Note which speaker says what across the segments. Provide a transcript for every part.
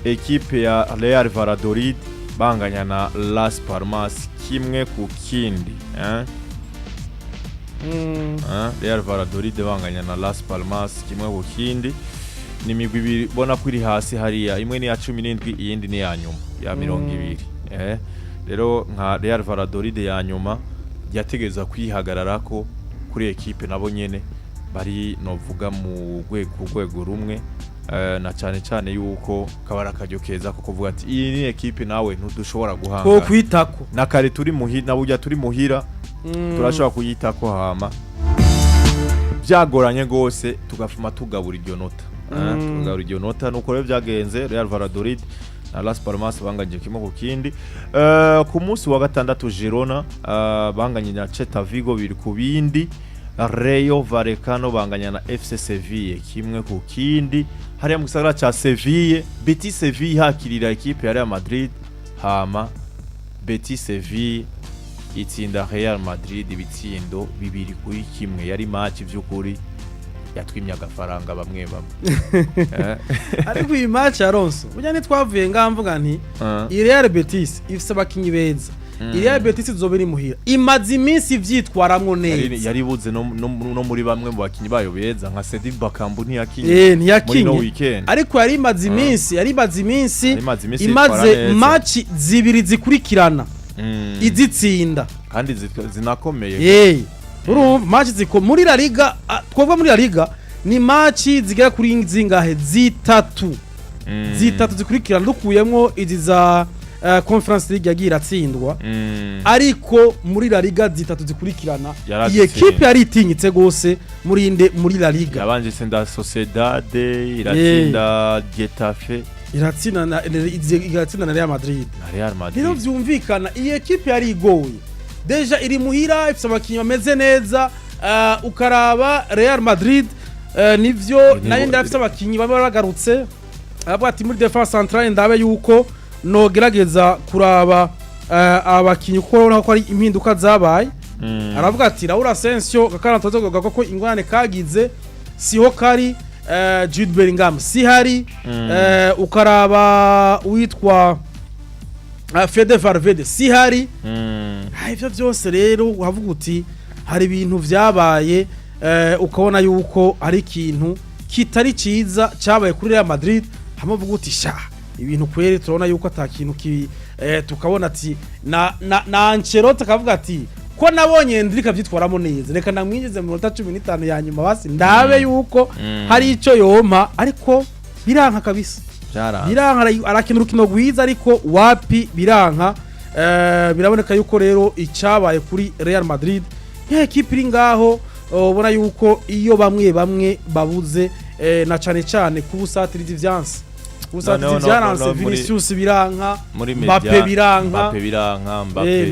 Speaker 1: ekipe ya Real Valladolid banganya na Las Palmas kimwe ku kindi Real Valladolid banganya na Las Palmas kimwe ku kindi ni migwi ibiri bona kuri hasi hariya imwe ni ya 17 iyindi ni ya nyuma ya 20 rero nka Real Valladolid ya nyuma yategeza kwihagararako kuri ekipe nabo nyene bari novuga mu rwego rumwe na cyane yuko kabara kajyo keza ko kuvuga ati iyi ni ekipe nawe ntudushobora guhanga
Speaker 2: ko kwitako
Speaker 1: na kare turi muhira na burya turi muhira turashobora kuyitako hama byagoranye gose tugafuma tugabura iryo nota tugabura iryo nota nuko rero byagenze Real Valladolid na Las Palmas banganye kimwe ku kindi ku munsi wa gatandatu Girona banganye na Celta Vigo biri ku bindi Rayo Vallecano banganya na FC Sevilla kimwe ku kindi hariya mu gisagara ca Sevilla Betis Sevilla hakirira ekipe ya Real Madrid hama Betis Sevilla itsinda Real Madrid ibitsindo bibiri kuri kimwe yari match vy'ukuri yatwimya agafaranga bamwe
Speaker 2: ariko iyi match Alonso burya twavuye ngamvuga nti Real Betis ifise abakinyi beza Real Betis zobera imuhira imaze iminsi vyitwaramwo neza
Speaker 1: yaribuze no muri bamwe mu bakinyi bayo beza nka Cedric Bakambu ntiyakinye
Speaker 2: ariko yari imaze iminsi imaze match zibiri zikurikirana izitsinda
Speaker 1: kandi zinakomeye
Speaker 2: urumva match muri Laliga twova muri Laliga ni match zigera kuri zingahe zitatu zikurikirana dukuyemwo iziza Conference League yagira atsindwa ariko muri Laliga zitatu zikurikirana iyi equipe yari itinyitse gose muri Laliga
Speaker 1: yabanje senda Sociedad iratsinda Getafe
Speaker 2: iratsinda na Real Madrid rero vyumvikana iyi equipe yari igoye deja iri muhira ifite abakinyi bameze neza ukaraba Real Madrid nivyo nayo ndafite abakinyi baba bagarutse abo ati muri defense centrale ndabe yuko no gerageza kuraba abakinyi kuko urabona ko ari impinduka zabaye aravuga ati Raul Asensio gakana tozoga ko ingwane kagize siho kari Jude Bellingham si hari ukaraba witwa Fede Valverde si hari ivyo byose rero uhavuga uti hari ibintu vyabaye ukabona yuko ari ikintu kitari ciza cyabaye kuri Real Madrid hamavuga uti sha ibintu kwere turabona yuko atakintu tukabona ati na Ancelotti akavuga ati ko nabonye Ndrika vyitwaramo neza reka namwinjize mu 15 ya nyuma basi ndabe yuko hari ico yompa ariko biranka kabisa biranka arakina urukino rwiza ariko wapi biranka biraboneka yuko rero icyabaye kuri Real Madrid ekipe iri ngaho ubona yuko iyo bamwe babuze na cyane kubusatiriza ivyanse Byaranse Vinicius biranka Mbappe biranka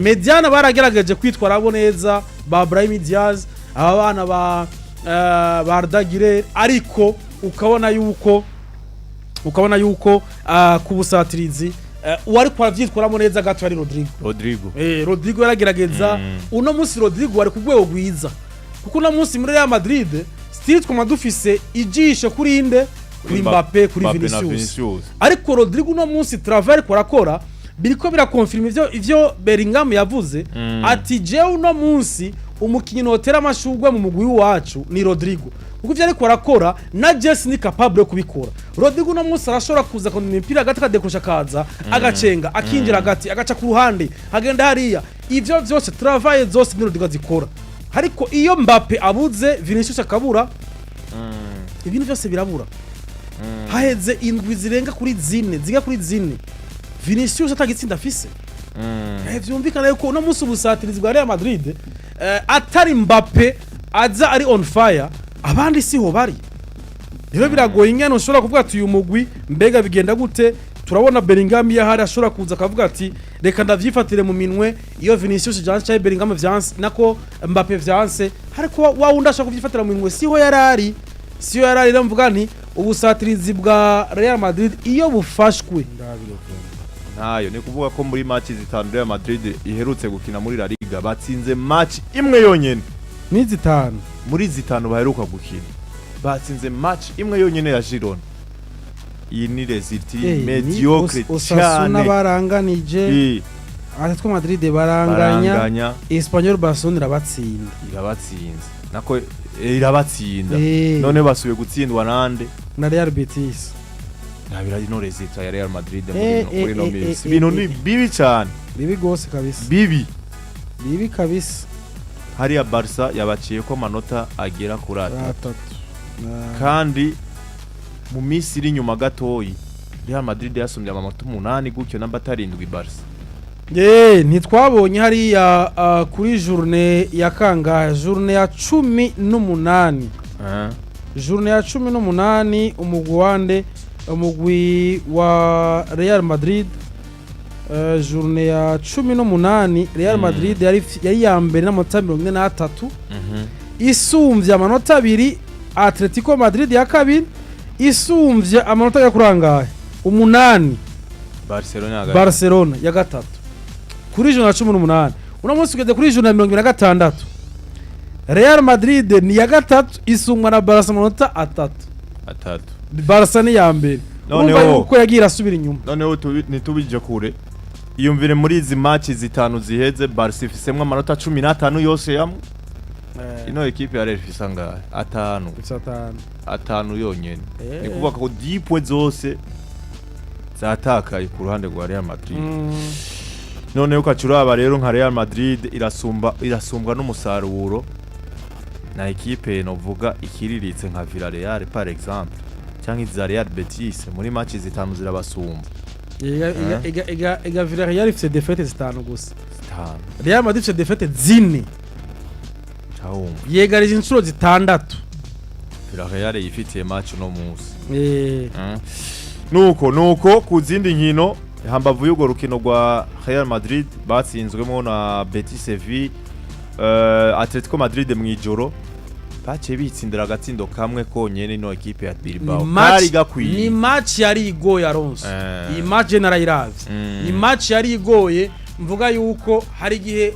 Speaker 2: Mediana baragerageje kwitwara abo neza ba Brahim Diaz aba bana ba Ardagire ariko ukabona yuko kubusatirizi wari kwa vyitwaramo neza gato ari Rodrigo yaragerageza uno munsi Rodrigo wari kugwego gwiza kuko uno munsi muri Real Madrid still twama dufise ijisho kuri inde kuri Mbappe kuri Vinicius ariko Rodrigo no munsi travail korakora biriko birakonfirma ivyo Bellingham yavuze ati je uno munsi umukinyi notera amashugwe mu mugwi wacu ni Rodrigo kuko ivyo ariko arakora na Jesse ni capable kubikora Rodrigo no munsi arashobora kuza ku mipira gataka dekosha kaza agacenga akinjira agati agaca ku ruhande agenda hariya ivyo vyose travail zose ni Rodrigo zikora ariko iyo Mbappe abuze Vinicius akabura ibintu byose birabura haheze indwi zirenga kuri zine Vinicius atagitsinda afise vyumvikana yuko uno munsi ubusatirizi bwa Real Madrid atari Mbappe aza ari on fire abandi siho bari rero biragoye ingene ushobora kuvuga ati uyu mugwi mbega bigenda gute turabona Bellingham yahari ashobora kuza akavuga ati reka ndavyifatire mu minwe iyo Vinicius Jance Bellingham vyanse nako Mbappe vyanse ariko wa wundi ashaka kuvyifatira mu minwe siho yarari rero mvuga nti ubusatirizi bwa Real Madrid iyo bufashwe
Speaker 1: nayo ni kuvuga ko muri match zitanu Real Madrid iherutse gukina muri Laliga batsinze match imwe yonyene
Speaker 2: ni zitanu
Speaker 1: muri zitanu baheruka gukina batsinze match imwe yonyene ya Girona iyi ni result mediocre cyane.
Speaker 2: Osasuna baranganije Atletico Madrid baranganya Espanyol Barcelona irabatsinze
Speaker 1: nako irabatsinda none basubiye gutsindwa nande
Speaker 2: na Real Betis
Speaker 1: nabira ino result ya Real Madrid muri no minsi bino ni bibi cyane
Speaker 2: bibi gose kabisa bibi kabisa
Speaker 1: hariya Barca yabaciye ko amanota agera kuri 3 kandi mu minsi iri nyuma gatoyi Real Madrid yasumbye amanota 8 gutyo namba 7 Barca ntitwabonye hariya kuri journée ya kangahe journée ya 18 journée ya 18 umugwi wa Real Madrid journée ya 18 Real Madrid yari ya mbere n'amanota 43 isumvye amanota 2 Atletico Madrid ya kabiri isumvye amanota ya kurangaye 8 Barcelona ya gatatu kuri journée ya 18 uno munsi ugeze kuri journée ya 26 Real Madrid ni ya gatatu isumwa na Barca amanota 3 Barca ni ya mbere noneho uko yagira asubira inyuma noneho nitubije kure iyumvire muri izi match zitanu ziheze Barca ifisemwe amanota 15 yose yamwe ino equipe ya Real ifisanga 5 yonyene ni kuvuga ko 10 points zose zatakaye ku ruhande rwa Real Madrid none ukacuraba rero nka Real Madrid irasumbwa n'umusaruro na equipe novuga ikiriritse nka Villarreal par exemple cyangwa iza Real Betis muri match zitanu zirabasumba ega
Speaker 2: Villarreal ifite defete zitanu gusa Real Madrid ifite defete zine yegarije inshuro zitandatu
Speaker 1: Villarreal yifitiye match no munsi nuko ku zindi nkino hambavu y'ugo rukino rwa Real Madrid batsinzwemo na Betis Sevilla Atletico Madrid mwijoro bace bitsindira agatsindo kamwe konyene no equipe ya Bilbao
Speaker 2: kari gakwiye ni match yari igoye Alonso iyi match narayiravye ni match yari igoye mvuga yuko hari gihe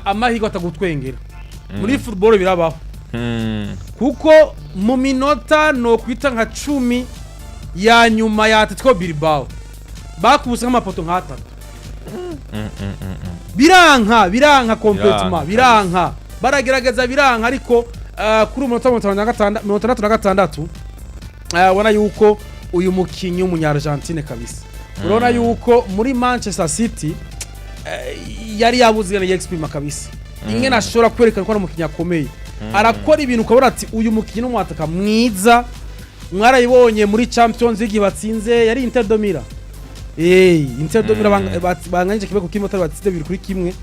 Speaker 2: amahigo atagutwengera muri football birabaho kuko mu minota no kwita nka 10 ya nyuma ya Atletico Bilbao bakubuse nk'amapoto nka 3 biranka complètement biranka baragerageza biranka ariko kuri umunota 56 wana yuko uyu mukinyi w'umunyargentine kabisa urona yuko muri Manchester City yari yabuzigana yexprima kabisa ingene ashobora kwerekana ko ari umukinyi akomeye arakora ibintu ukabona ati uyu mukinyi n'umwataka mwiza mwarayibonye muri Champions League batsinze yari Inter de Milan Inter de Milan banganyije kibeko kimwe batsinze 2-1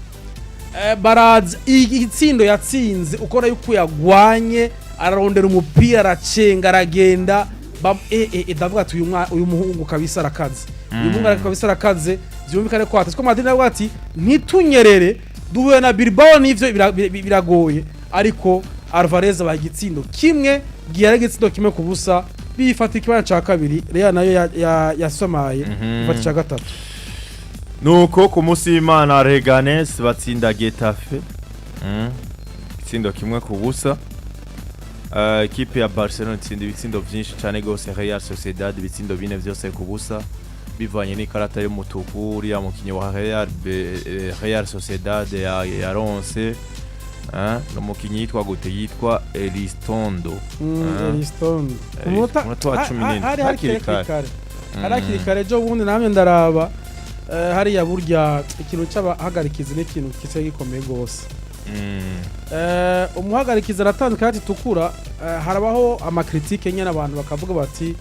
Speaker 2: baraza igitsindo yatsinze ukora yuko yagwanye ararondera umupira aracenga aragenda ndavuga ati uyu muhungu kabisa arakaze uyu muhungu kabisa arakaze byumvikane ko Atletico Madrid navuga ati ntitunyerere duhuye na Bilbao nivyo biragoye ariko Alvarez bagitsindo kimwe giyaregitsindo kimwe kubusa bifata ikibana ca kabiri Real nayo yasomaye bifata ca gatatu
Speaker 1: nuko ku munsi w'Imana Leganes batsinda Getafe itsindo kimwe kubusa equipe ya Barcelona itsinda ibitsindo byinshi cyane gose Real Sociedad ibitsindo bine byose kubusa bivanye n'ikarata y'umutuku uriya mukinyi wa Real Sociedad ya Ronse no mukinyi yitwa Elistondo
Speaker 2: kumota 10 hari kare jo bundi namwe ndaraba hari ya burya ikintu cy'abahagarikizi n'ikintu kise gikomeye gose umuhagarikizi aratandukanye ati tukura harabaho amakritike nyene abantu bakavuga bati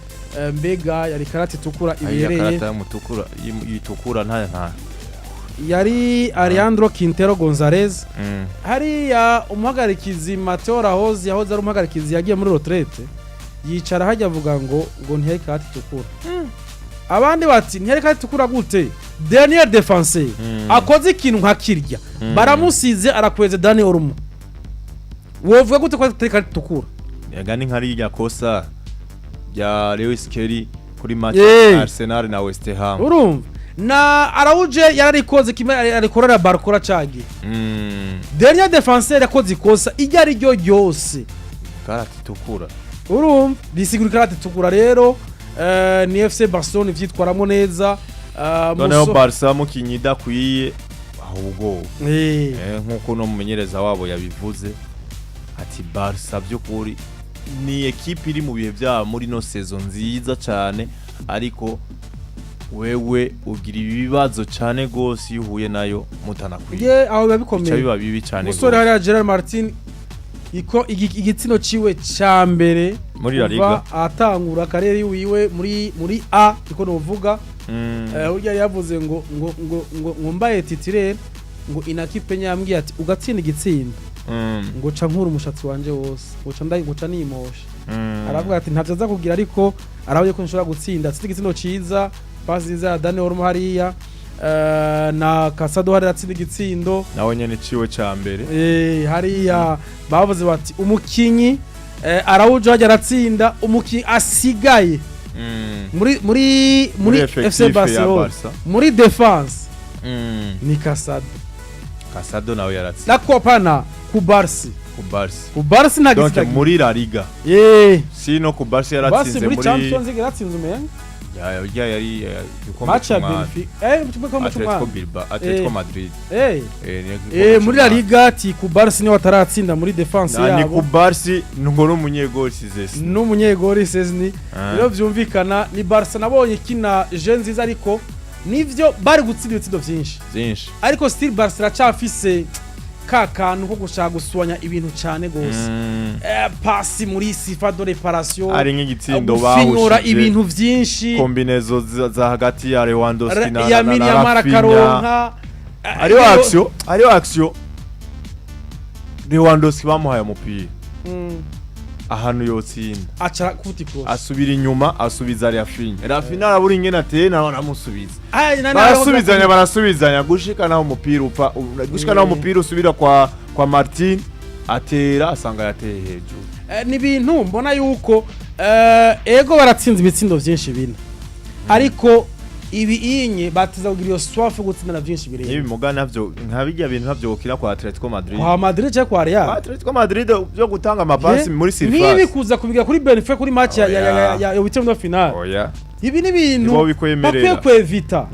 Speaker 2: mbega yari karate tukura ibereye
Speaker 1: karate y'umutukura yitukura nta
Speaker 2: yari Alejandro Quintero Gonzalez hari ya umuhagarikizi Mateo Rahoz yahoze ari umuhagarikizi yagiye muri retraite yicara hajya avuga ngo ntiyari karate tukura abandi bati ntiyari karate tukura gute Daniel Defenseur akoze ikintu nka kirya baramusize arakweze Daniel Olmo wovuga gute ko atari karate tukura
Speaker 1: yagani nkari ya kosa ya Lewis Kelly kuri match Arsenal na West Ham
Speaker 2: urumva na Arauje yararikoze kimwe arikorera Barcola cagi Daniel Defenseur yakoze ikosa ijya ryo ryose
Speaker 1: karate tukura
Speaker 2: urumva bisigura karate tukura rero ni FC Barcelona ivyitwaramo neza
Speaker 1: noneho Barca mukinyi idakwiye ahubwo nkuko no mumenyereza wabo yabivuze ati Barca by'ukuri ni equipe iri mu bihe bya muri no saison nziza cyane ariko wewe ugira ibibazo cyane gose yuhuye nayo mutanakwiye
Speaker 2: aho bibabikomeye
Speaker 1: biba bibi cyane
Speaker 2: musore hari Gerard Martin iko igitsino ciwe ca mbere
Speaker 1: muri Laliga
Speaker 2: atangura karere wiwe muri A iko novuga urya yavuze ngo mbaye titire ngo inakipe nyambwiye ati ugatsinda igitsinda ngo ca nkuru umushatsi wanje wose guca nimosha aravuga ati ntavyo aza kugira ariko aravuye ko nshobora gutsinda atsinda igitsino ciza pasi za Dani Ormo hariya na Casado hari atsinda igitsindo
Speaker 1: nawe nyene ciwe ca mbere
Speaker 2: hariya bavuze bati umukinyi arawujo hajya aratsinda umukinyi asigaye muri FC Barcelona muri defense ni Casado
Speaker 1: nawe yaratsinda
Speaker 2: la Copana ku Barca
Speaker 1: donc muri Laliga sino ku Barca yaratsinze muri
Speaker 2: Champions League yaratsinze umenye
Speaker 1: yari
Speaker 2: match ya Benfica
Speaker 1: Atletico Madrid
Speaker 2: muri Laliga ati ku Barca ni wataratsinda muri defense yabo
Speaker 1: ni ku Barca ngo n'umunyegoli sizesi
Speaker 2: n'umunyegoli sizesi rero vyumvikana ni Barca nabonye kina jeune nziza ariko nivyo bari gutsinda ibitsindo vyinshi ariko still Barca racafise kakantu ko gushaka guswanya ibintu cyane gose pasi muri sifa de reparation
Speaker 1: ari nk'igitsindo bahushije
Speaker 2: ibintu vyinshi
Speaker 1: kombinezo za hagati ya Lewandowski na
Speaker 2: Rafinha
Speaker 1: ari action Lewandowski bamuhaye umupira ahantu yotsinda
Speaker 2: aca kutikose
Speaker 1: asubira inyuma asubiza Rafinha arabura ingene ateye naho namusubiza barasubizanya gushika naho umupira upfa gushika naho umupira usubira kwa Martin atera asanga yateye hejuru
Speaker 2: ni bintu mbona yuko ego baratsinze ibitsindo vyinshi bina ariko ibi inye batiza kugira iyo swafu gutsindana byinshi bireba
Speaker 1: ibi muga navyo nkabijya bintu navyo ukira kwa Atletico Madrid
Speaker 2: kwa Madrid cyangwa kwa Real
Speaker 1: Atletico Madrid byo gutanga amapasi muri surface
Speaker 2: nibi kuza kubiga kuri Benfica kuri match ya witemo final
Speaker 1: oya
Speaker 2: ibi ni bintu bakwiye kwevita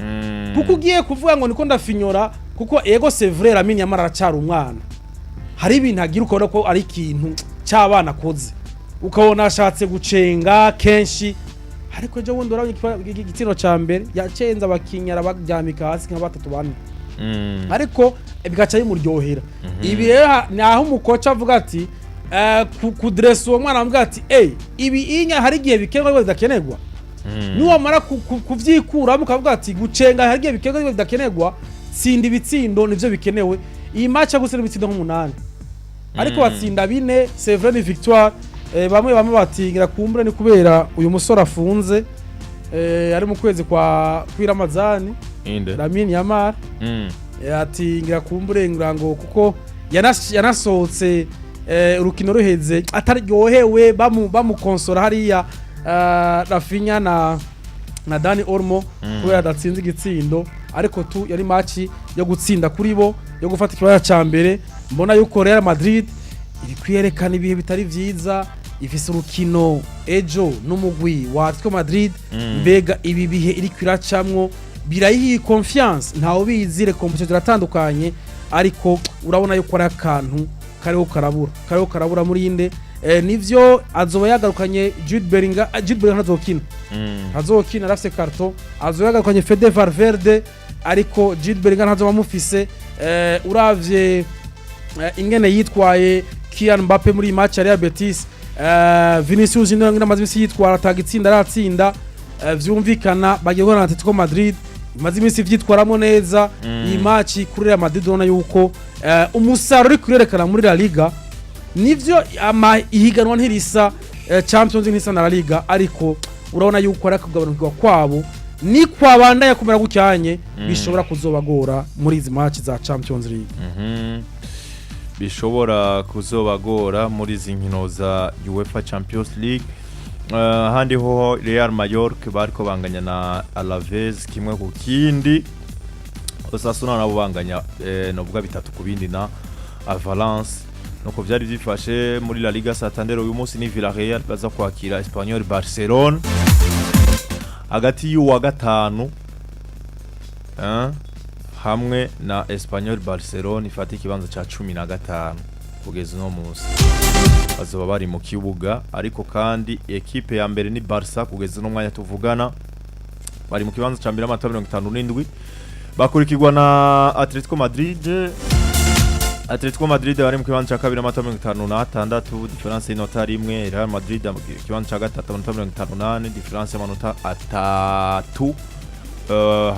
Speaker 2: kuko ugiye kuvuga ngo niko ndafinyora kuko ego c'est vrai Lamine Yamal aracara umwana hari ibintu agira ukora ko ari ikintu cy'abana koze ukabona ashatse gucenga kenshi ariko je wundi urabye igitino ca mbere yacenza abakinyara baryamika hasi nka batatu bane ariko bigaca yimuryohera ibi rero naho umukoca avuga ati kudress uwo mwana avuga ati ibi inya hari gihe bikenerwa bidakenerwa niwo mara kuvyikura mukavuga ati gucenga hari gihe bikenerwa bidakenerwa tsinda ibitsindo nivyo bikenewe iyi match agusira ibitsindo nk'umunani ariko batsinda bine c'est vrai ni victoire bamwe batingira kumbure ni kubera uyu musore afunze ari mu kwezi kwa Ramazani Lamine Yamal atingira kumbure ngo kuko yanasohotse urukino ruheze ataryohewe bamukonsora hariya Rafinha na Dani Ormo kubera adatsinze igitsindo ariko tu yari match yo gutsinda kuri bo yo gufata ikibanza ca mbere mbona yuko Real Madrid iri kwiyerekana ibihe bitari vyiza ifise urukino ejo n'umugwi wa Atletico Madrid mbega ibi bihe iri kwiracamwo birayihi confiance ntawo bizire competition ziratandukanye ariko urabona yuko ari akantu kariho karabura muri inde nivyo azoba yagarukanye Jude Bellingham azokina rafse carton azoba yagarukanye Fede Valverde ariko Jude Bellingham azoba mufise uravye ingene yitwaye Kylian Mbappe muri match ya Real Betis Vinicius Junior ngina mazimisi yitwara tagitsinda aratsinda vyumvikana bagiye gukora na Atletico Madrid mazimisi vyitwaramo neza iyi match kuri Real Madrid ubona yuko umusaruro kurerekana muri La Liga nivyo ihiganwa ntirisa Champions League na La Liga ariko urabona yuko ari kugabanurwa kwabo ni kwabanda yakumera gucyanye bishobora kuzobagora muri izi match za Champions League
Speaker 1: bishobora kuzobagora muri izi nkino za UEFA Champions League handi ho Real Mallorca bariko banganya na Alaves kimwe ku kindi Osasuna nabo banganya novuga bitatu ku bindi na Valence nuko byari byifashe muri La Liga Santander uyu munsi ni Villarreal baza kwakira Espanyol Barcelona hagati y'uwa gatanu hamwe na Espanyol Barcelona ifata ikibanza ca 15 kugeza no munsi bazoba bari mu kibuga ariko kandi equipe ya mbere ni Barca kugeza no mwanya tuvugana bari mu kibanza ca 257 bakurikirwa na Atletico Madrid bari mu kibanza ca 256 difference y'inota rimwe Real Madrid mu kibanza ca 358 difference y'amanota 3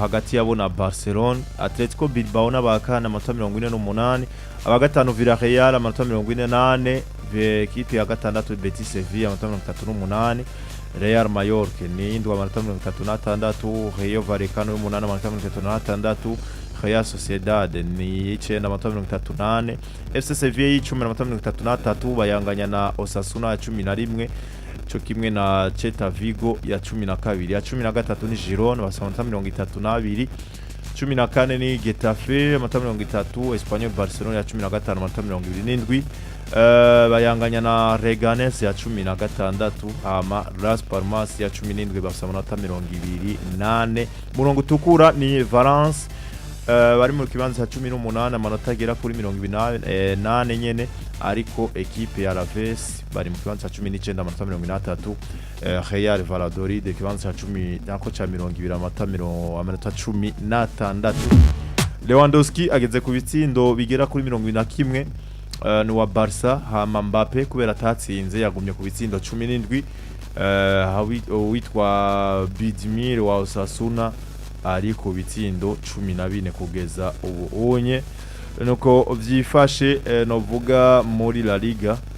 Speaker 1: hagati yabo na Barcelona Atletico Bilbao n'abakana amanota 48 abagatanu Villarreal amanota 48 equipe ya gatandatu Betis Sevilla amanota 38 Real Mallorca ni indwa amanota 36 Rayo Vallecano y'umunani amanota 36 Real Sociedad ni 9 amanota 38 FC Sevilla y'icumi amanota 33 bayanganya na Osasuna ya 11 cyo kimwe na Celta Vigo ya 12 ya 13 ni Girona basamata 32 14 ni Getafe amata 30 Espanyol Barcelona ya 15 amata 27 bayanganya na Leganes ya 16 ama Las Palmas ya 17 basamata 28 murongo tukura ni Valence bari mu kibanza ca 18 amanota agera kuri 28 nyene ariko equipe ya Alaves bari mu kibanza ca 19 amanota 33 Real Valladolid kibanza ca 10 nako ca 20 amanota 16 Lewandowski ageze ku bitsindo bigera kuri 21 ni wa Barca hama Mbappe kubera atatsinze yagumye ku bitsindo 17 witwa Bidimir wa Osasuna ari ku bitsindo 14 kugeza ubu unye nuko vyifashe novuga muri Laliga